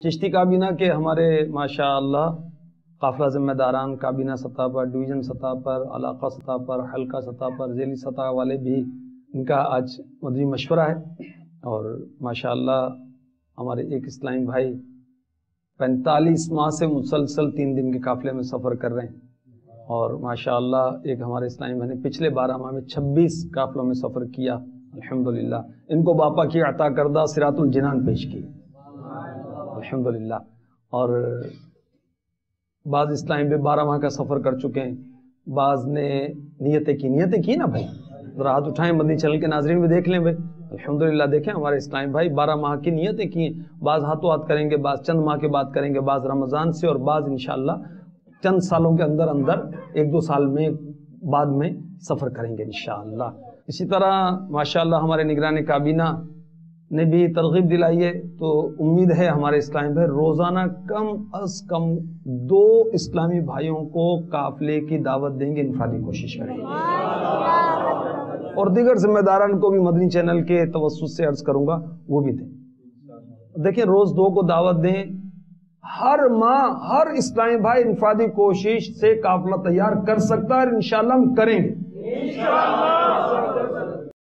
چشتی کابینہ کے ہمارے ماشاءاللہ قافلہ ذمہ داران کابینہ سطح پر، ڈویژن سطح پر، علاقہ سطح پر، حلقہ سطح پر، ذیلی سطح والے بھی ان کا آج مدنی مشورہ ہے۔ اور ماشاءاللہ ہمارے ایک اسلامی بھائی 45 ماہ سے مسلسل 3 دن کے قافلے میں سفر کر رہے ہیں، اور ماشاءاللہ ایک ہمارے اسلامی بھائی نے پچھلے 12 ماہ میں 26 قافلوں میں سفر کیا۔ الحمدللہ ان کو باپا کی عطا کردہ صراط الجنان پیش کی الحمدللہ۔ اور بعض اسلامی بھی 12 ماہ کا سفر کر چکے ہیں، بعض نے نیتیں کی نا بھائی، ذرا ہاتھ اٹھائیں، مدنی چینل کے ناظرین بھی دیکھ لیں بھائی الحمدللہ۔ دیکھیں ہمارے اسلامی بھائی 12 ماہ کی نیتیں کی ہیں، بعض ہاتھوں ہاتھ کریں گے، بعض چند ماہ کے بعد کریں گے، بعض رمضان سے، اور بعض انشاءاللہ چند سالوں کے اندر 1-2 سال میں بعد میں سفر کریں گے انشاءاللہ۔ اسی طرح ماشاءاللہ ہمارے نگران کابینہ نے بھی ترغیب دلائی ہے، تو امید ہے ہمارے اسلامی بھائی روزانہ کم از کم 2 اسلامی بھائیوں کو قافلے کی دعوت دیں گے، انفرادی کوشش کریں گے، اور دیگر ذمہ داران کو بھی مدنی چینل کے توسط سے عرض کروں گا وہ بھی دیں۔ دیکھیں روز 2 کو دعوت دیں، ہر ماہ ہر اسلامی بھائی انفرادی کوشش سے قافلہ تیار کر سکتا ہے، اور انشاءاللہ ہم کریں گے۔